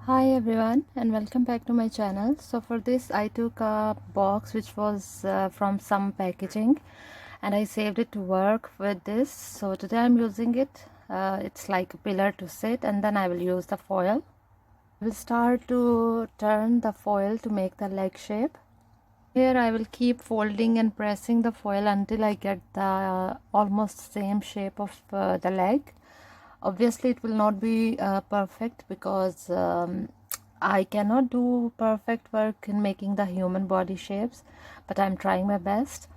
Hi everyone and welcome back to my channel. So for this I took a box which was from some packaging and I saved it to work with this. So today I'm using it. It's like a pillar to sit, and then I will use the foil. I will start to turn the foil to make the leg shape. Here I will keep folding and pressing the foil until I get the almost same shape of the leg. Obviously it will not be perfect because I cannot do perfect work in making the human body shapes, but I'm trying my best.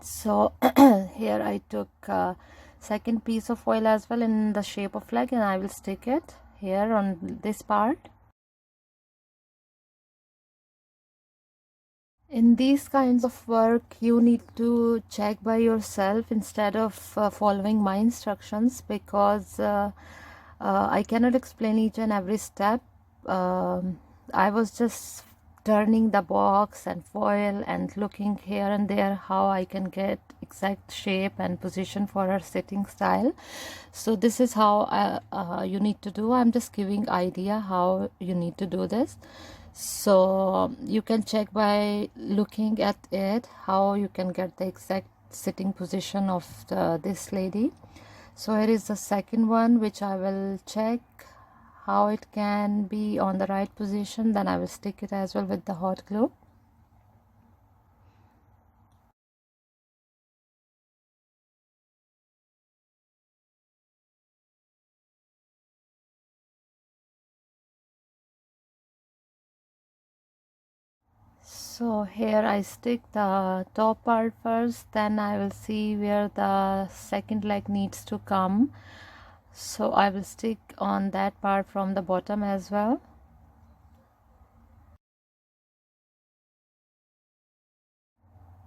So here I took second piece of foil as well in the shape of leg, and I will stick it here on this part. In these kinds of work you need to check by yourself instead of following my instructions, because I cannot explain each and every step. I was just turning the box and foil and looking here and there how I can get exact shape and position for her sitting style. So this is how you need to do. I'm just giving idea how you need to do this. So you can check by looking at it how you can get the exact sitting position of this lady. So here is the second one which I will check how it can be on the right position. Then I will stick it as well with the hot glue. So here I stick the top part first, then I will see where the second leg needs to come. So I will stick on that part from the bottom as well.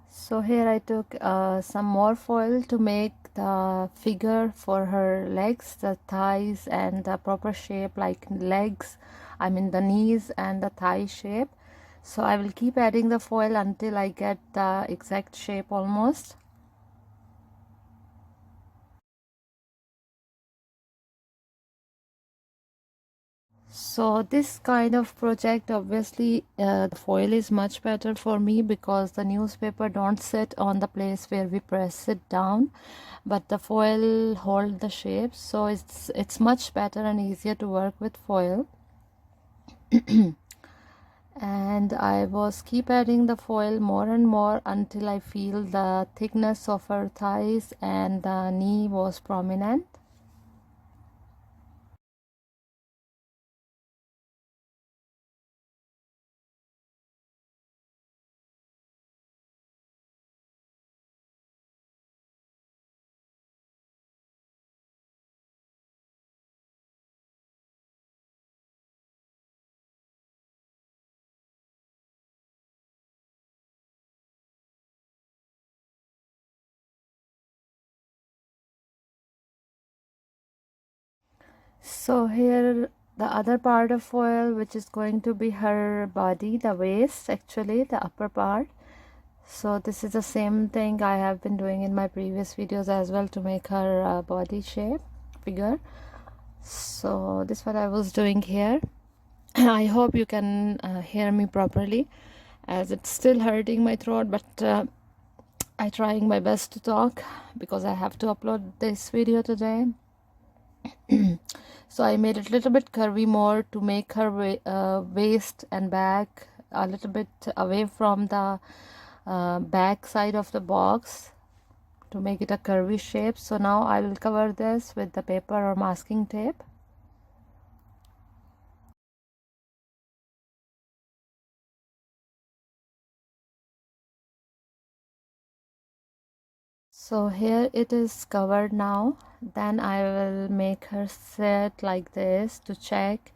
So here I took some more foil to make the figure for her legs, the thighs, and the proper shape like legs, I mean the knees and the thigh shape. So I will keep adding the foil until I get the exact shape almost. So this kind of project, obviously the foil is much better for me because the newspaper don't sit on the place where we press it down, but the foil hold the shape. So it's much better and easier to work with foil. And I was keep adding the foil more and more until I feel the thickness of her thighs and the knee was prominent. So here the other part of foil, which is going to be her body, the waist, actually the upper part. So this is the same thing I have been doing in my previous videos as well to make her body shape figure. So this is what I was doing here. I hope you can hear me properly, as it's still hurting my throat, but I'm trying my best to talk because I have to upload this video today. So I made it a little bit curvy more to make her waist and back a little bit away from the back side of the box to make it a curvy shape. So now I will cover this with the paper or masking tape. So here it is covered now. Then I will make her sit like this to check,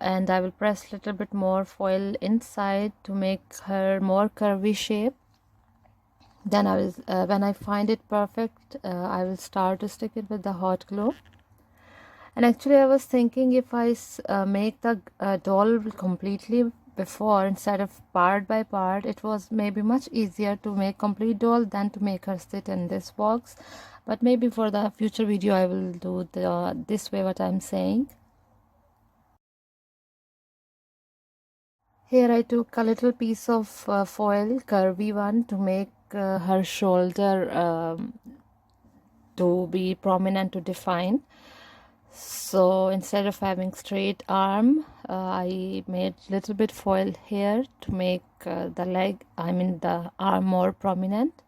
and I will press a little bit more foil inside to make her more curvy shape. Then I will when I find it perfect, I will start to stick it with the hot glue. And actually I was thinking if I make the doll completely before instead of part by part, it was maybe much easier to make complete doll than to make her sit in this box. But maybe for the future video I will do this way what I'm saying. Here I took a little piece of foil, curvy one, to make her shoulder to be prominent, to define. So instead of having straight arm, I made little bit foil here to make the leg, I mean the arm, more prominent.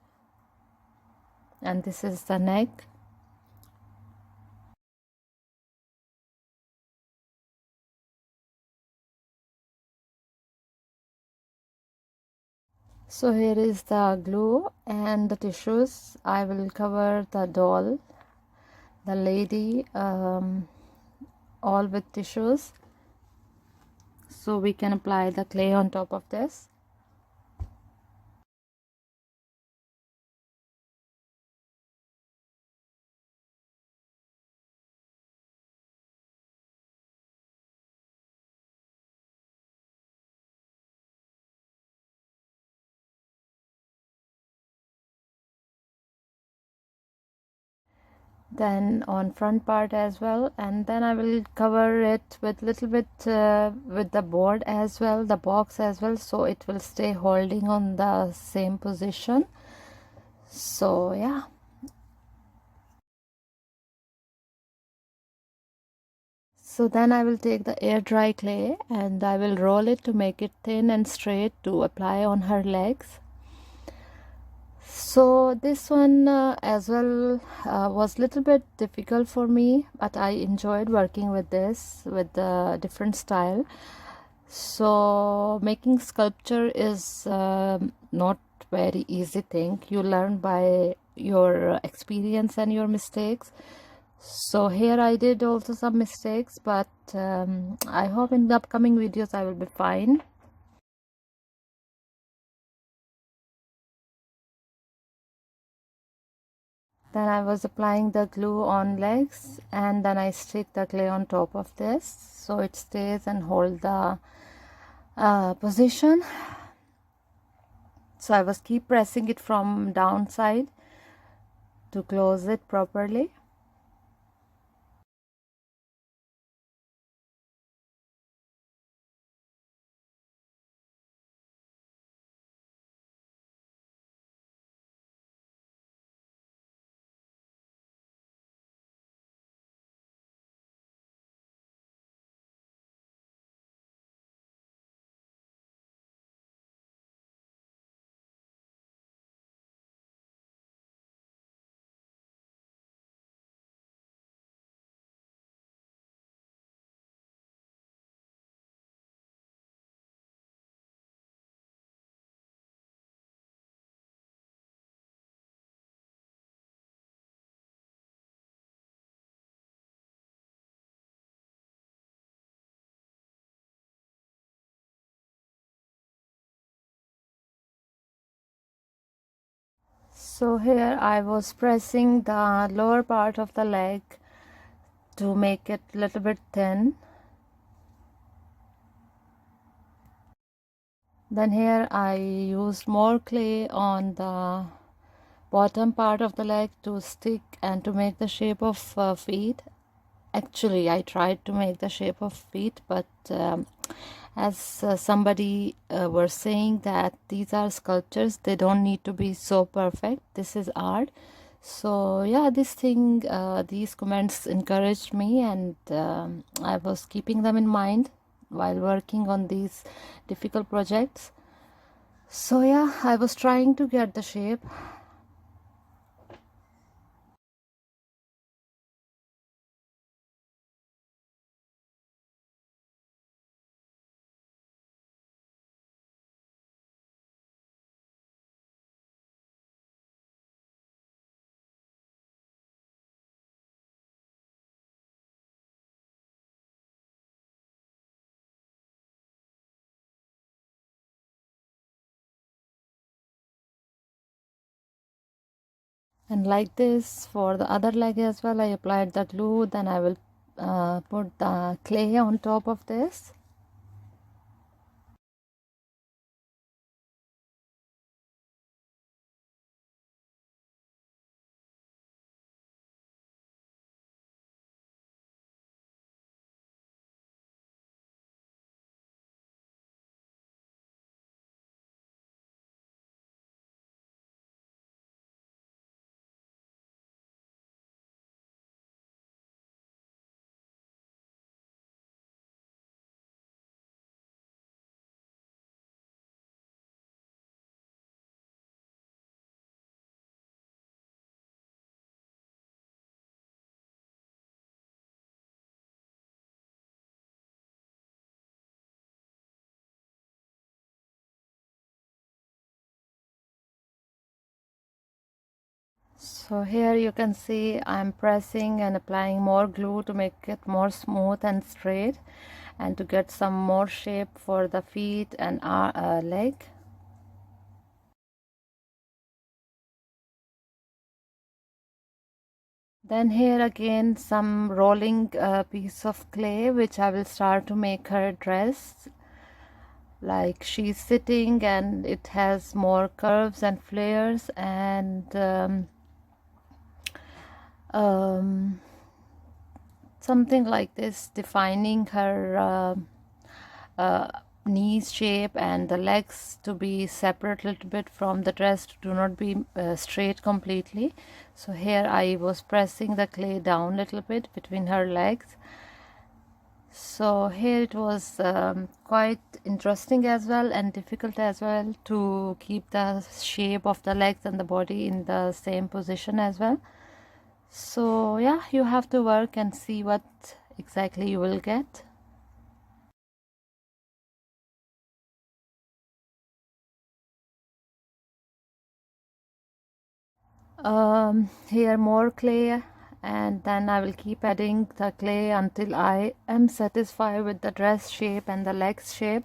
And this is the neck. So here is the glue and the tissues. I will cover the doll, the lady, all with tissues, so we can apply the clay on top of this. Then on front part as well, and then I will cover it with little bit with the board as well, the box as well, so it will stay holding on the same position. So yeah. So then I will take the air dry clay and I will roll it to make it thin and straight to apply on her legs. So this one as well was little bit difficult for me, but I enjoyed working with this, with the different style. So making sculpture is not very easy thing. You learn by your experience and your mistakes. So here I did also some mistakes, but I hope in the upcoming videos I will be fine. Then I was applying the glue on legs, and then I stick the clay on top of this so it stays and hold the position. So I was keep pressing it from downside to close it properly. So here I was pressing the lower part of the leg to make it a little bit thin. Then here I used more clay on the bottom part of the leg to stick and to make the shape of feet. Actually, I tried to make the shape of feet, but as somebody were saying that these are sculptures, they don't need to be so perfect. This is art. So yeah, this thing, these comments encouraged me, and I was keeping them in mind while working on these difficult projects. So yeah, I was trying to get the shape. And like this for the other leg as well, I applied the glue. Then I will put the clay on top of this. So here you can see I'm pressing and applying more glue to make it more smooth and straight, and to get some more shape for the feet and leg. Then here again some rolling piece of clay, which I will start to make her dress. Like she's sitting and it has more curves and flares, and um, something like this, defining her knees shape and the legs to be separate a little bit from the dress, to do not be straight completely. So here I was pressing the clay down a little bit between her legs. So here it was quite interesting as well, and difficult as well, to keep the shape of the legs and the body in the same position as well. So yeah, you have to work and see what exactly you will get. Here more clay, and then I will keep adding the clay until I am satisfied with the dress shape and the legs shape.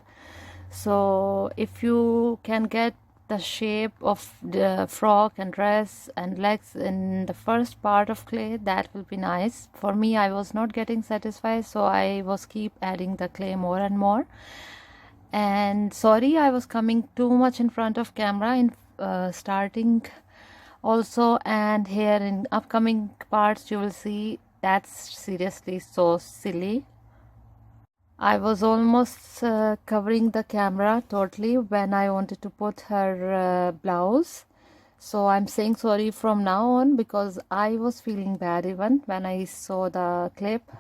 So if you can get the shape of the frock and dress and legs in the first part of clay, that will be nice. For me, I was not getting satisfied, so I was keep adding the clay more and more. And sorry, I was coming too much in front of camera in starting also, and here in upcoming parts you will see that's seriously so silly. I was almost covering the camera totally when I wanted to put her blouse. So I'm saying sorry from now on, because I was feeling bad even when I saw the clip,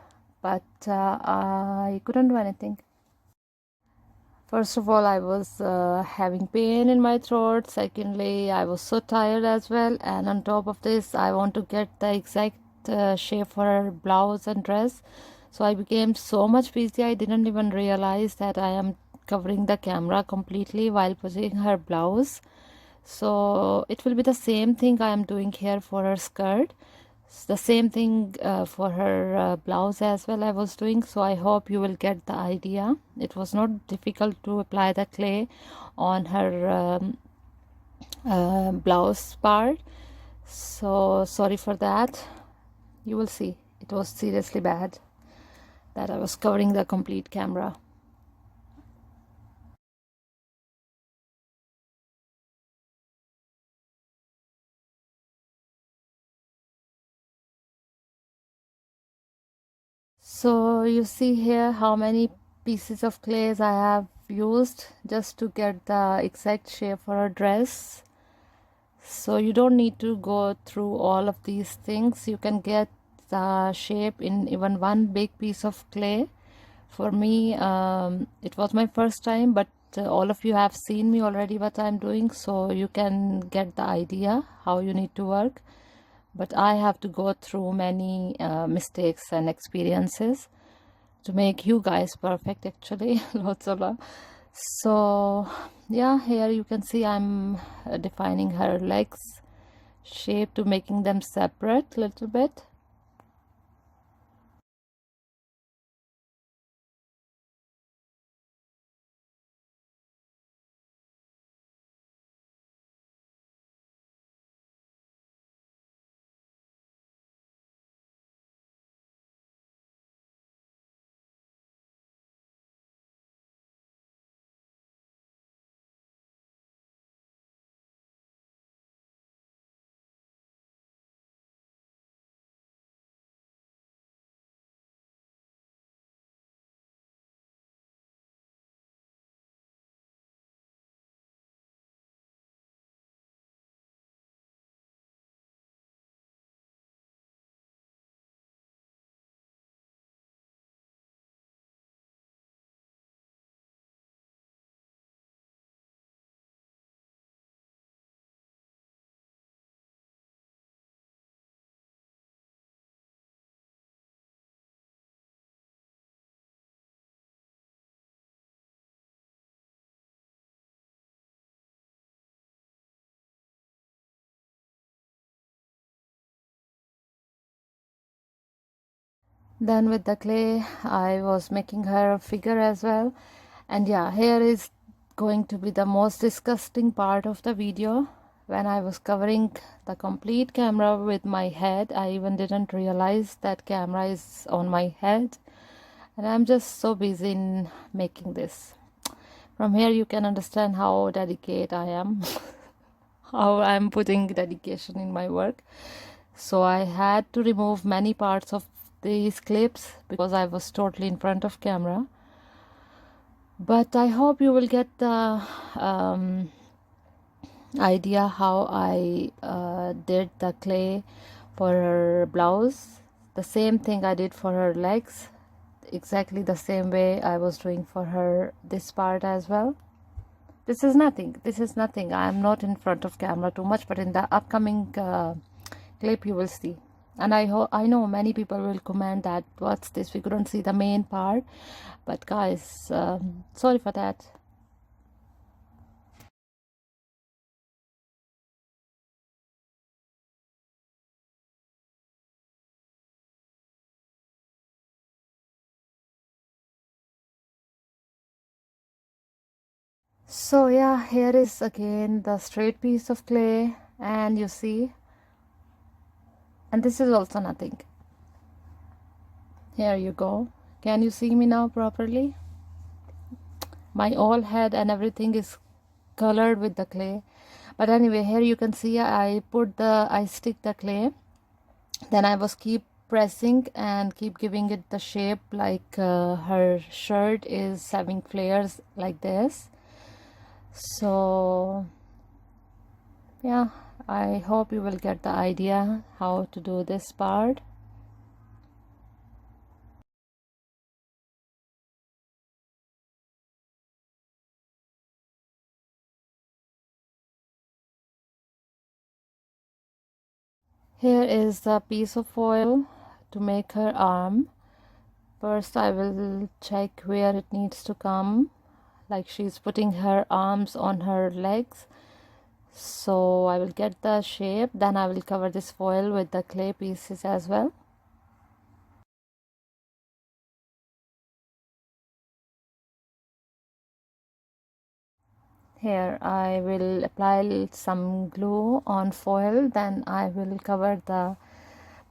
but I couldn't do anything. First of all, I was having pain in my throat. Secondly, I was so tired as well. And on top of this, I want to get the exact shape for her blouse and dress. So I became so much busy, I didn't even realize that I am covering the camera completely while putting her blouse. So it will be the same thing I am doing here for her skirt. The same thing for her blouse as well I was doing. So I hope you will get the idea. It was not difficult to apply the clay on her blouse part. So sorry for that. You will see it was seriously bad that I was covering the complete camera. So you see here how many pieces of clays I have used just to get the exact shape for a dress. So you don't need to go through all of these things. You can get the shape in even one big piece of clay. For me, it was my first time, but all of you have seen me already what I'm doing, so you can get the idea how you need to work. But I have to go through many mistakes and experiences to make you guys perfect, actually. Lots of love. So yeah, here you can see I'm defining her legs shape to making them separate a little bit. Then with the clay I was making her a figure as well. And yeah, here is going to be the most disgusting part of the video. When I was covering the complete camera with my head, I even didn't realize that camera is on my head, and I'm just so busy in making this. From here you can understand how dedicated I am, how I'm putting dedication in my work. So I had to remove many parts of these clips because I was totally in front of camera. But I hope you will get the idea how I did the clay for her blouse. The same thing I did for her legs, exactly the same way I was doing for her this part as well. This is nothing. I am not in front of camera too much, but in the upcoming clip you will see. And I know many people will comment that what's this, we couldn't see the main part. But guys, sorry for that. So yeah, here is again the straight piece of clay, and you see, and this is also nothing. Here you go. Can you see me now properly? My whole head and everything is colored with the clay. But anyway, here you can see I stick the clay, then I was keep pressing and keep giving it the shape like her shirt is having flares like this. So yeah, I hope you will get the idea how to do this part. Here is the piece of foil to make her arm. First I will check where it needs to come, like she's putting her arms on her legs. So I will get the shape, then I will cover this foil with the clay pieces as well. Here I will apply some glue on foil, then I will cover the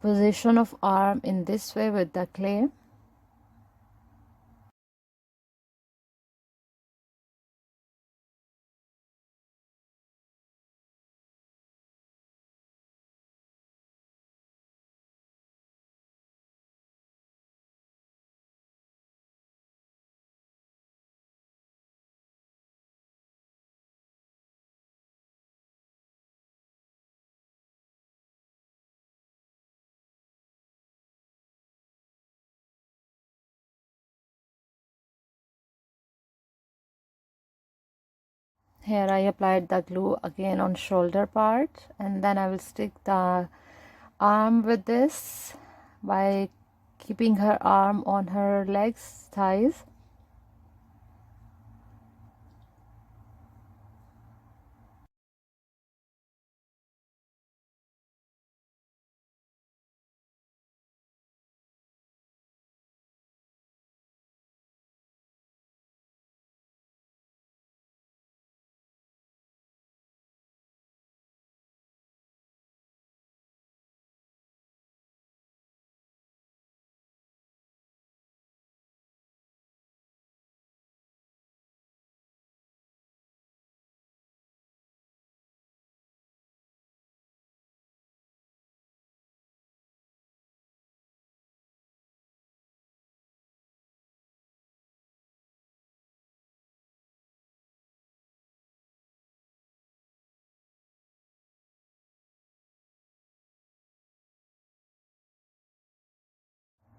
position of arm in this way with the clay. Here I applied the glue again on shoulder part, and then I will stick the arm with this by keeping her arm on her legs, thighs.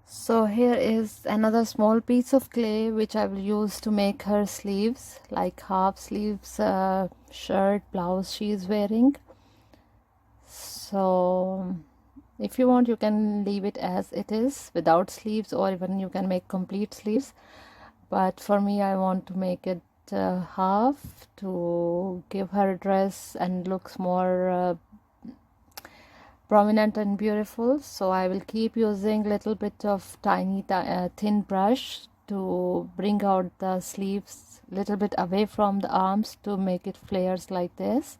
So here is another small piece of clay which I will use to make her sleeves, like half sleeves shirt, blouse she is wearing. So if you want, you can leave it as it is without sleeves, or even you can make complete sleeves. But for me, I want to make it half to give her a dress and looks more prominent and beautiful. So I will keep using little bit of tiny thin brush to bring out the sleeves little bit away from the arms to make it flares like this.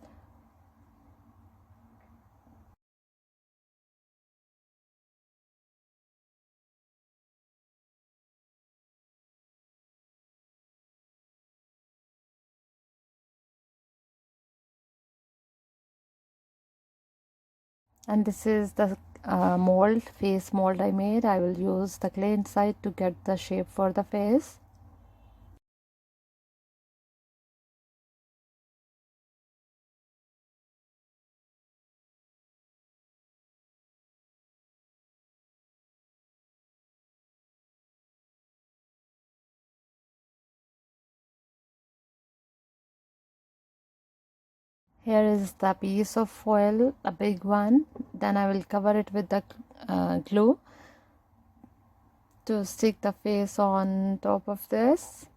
And this is the mold, face mold I made. I will use the clay inside to get the shape for the face. Here is the piece of foil, a big one. Then I will cover it with the glue to stick the face on top of this.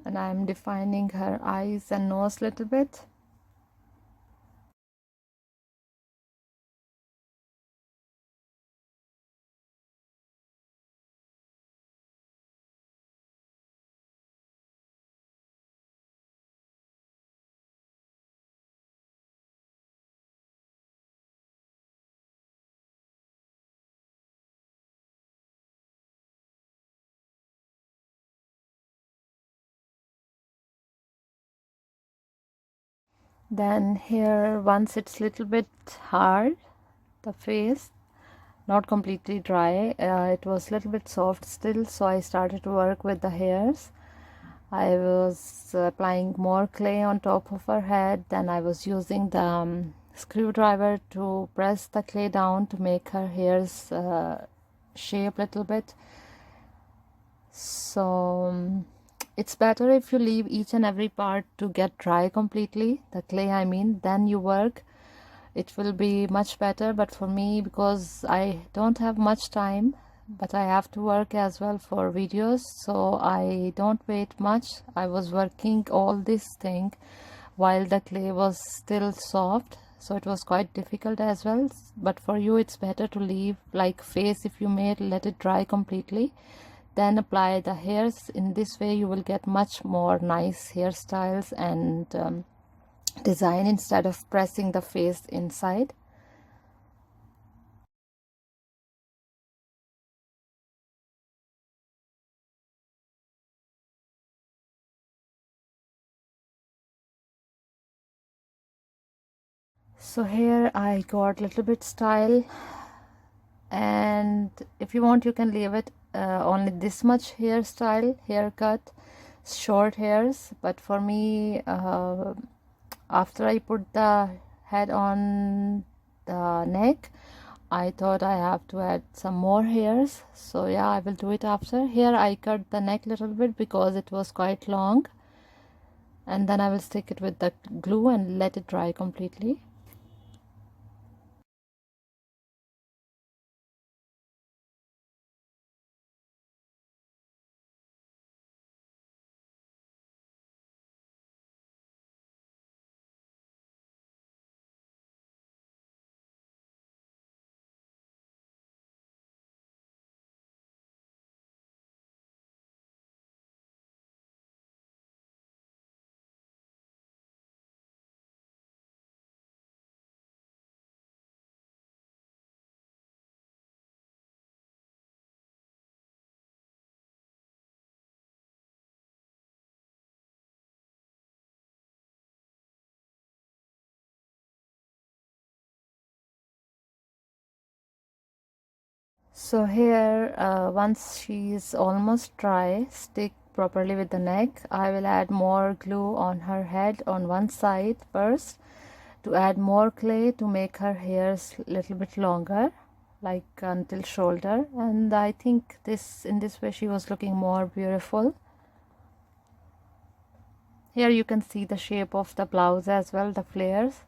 And I'm defining her eyes and nose a little bit. Then here, once it's little bit hard, the face, not completely dry, it was little bit soft still, so I started to work with the hairs. I was applying more clay on top of her head. Then I was using the screwdriver to press the clay down to make her hairs shape a little bit. So it's better if you leave each and every part to get dry completely, the clay I mean, then you work. It will be much better. But for me, because I don't have much time, but I have to work as well for videos, so I don't wait much. I was working all this thing while the clay was still soft, so it was quite difficult as well. But for you, it's better to leave like face, if you may, let it dry completely, then apply the hairs. In this way you will get much more nice hairstyles and design instead of pressing the face inside. So here I got a little bit style, and if you want you can leave it only this much hairstyle, haircut, short hairs. But for me, after I put the head on the neck, I thought I have to add some more hairs, so yeah, I will do it after. Here I cut the neck a little bit because it was quite long, and then I will stick it with the glue and let it dry completely. So here, once she is almost dry, stick properly with the neck. I will add more glue on her head on one side first to add more clay to make her hairs a little bit longer, like until shoulder. And I think this, in this way, she was looking more beautiful. Here you can see the shape of the blouse as well, the flares,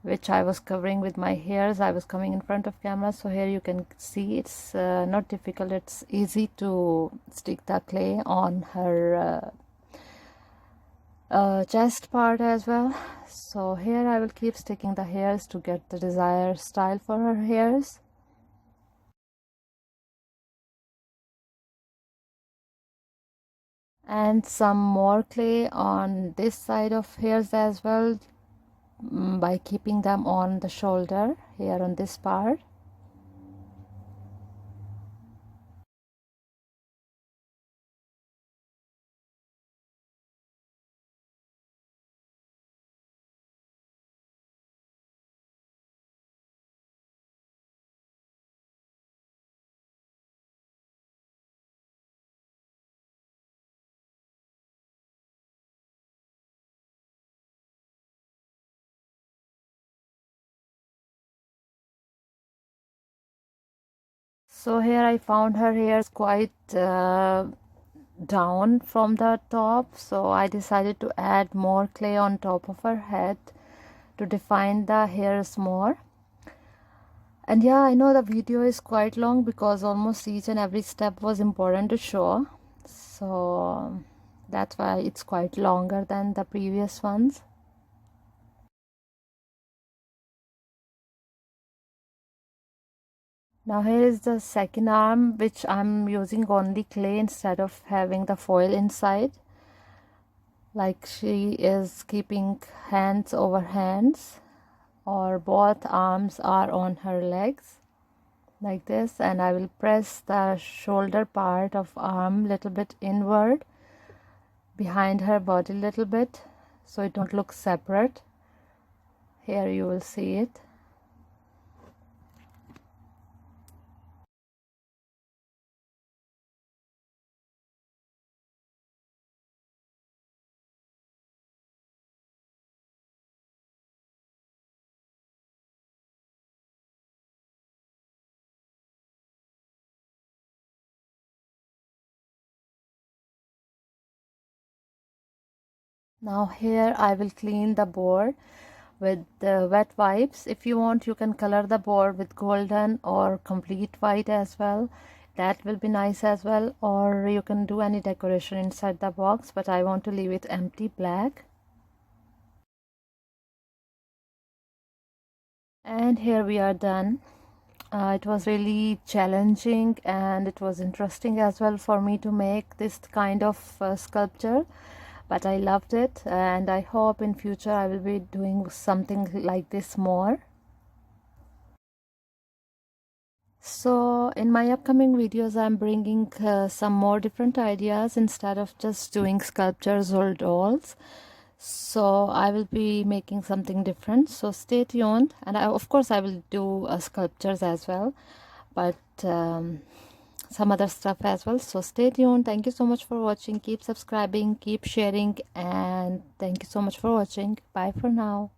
which I was covering with my hairs. I was coming in front of camera, so here you can see it's not difficult, it's easy to stick the clay on her chest part as well. So here I will keep sticking the hairs to get the desired style for her hairs. And some more clay on this side of hairs as well, by keeping them on the shoulder here on this part. So here I found her hairs quite down from the top, so I decided to add more clay on top of her head to define the hairs more. And yeah, I know the video is quite long because almost each and every step was important to show, so that's why it's quite longer than the previous ones. Now here is the second arm, which I'm using only clay instead of having the foil inside. Like she is keeping hands over hands, or both arms are on her legs like this, and I will press the shoulder part of arm little bit inward behind her body little bit, so it don't look separate. Here you will see it. Now here I will clean the board with the wet wipes. If you want, you can color the board with golden or complete white as well. That will be nice as well, or you can do any decoration inside the box, but I want to leave it empty black. And here we are done. It was really challenging and it was interesting as well for me to make this kind of sculpture, but I loved it, and I hope in future I will be doing something like this more. So in my upcoming videos I'm bringing some more different ideas instead of just doing sculptures or dolls. So I will be making something different, so stay tuned. And of course I will do sculptures as well, but some other stuff as well, so stay tuned. Thank you so much for watching. Keep subscribing, keep sharing, and thank you so much for watching. Bye for now.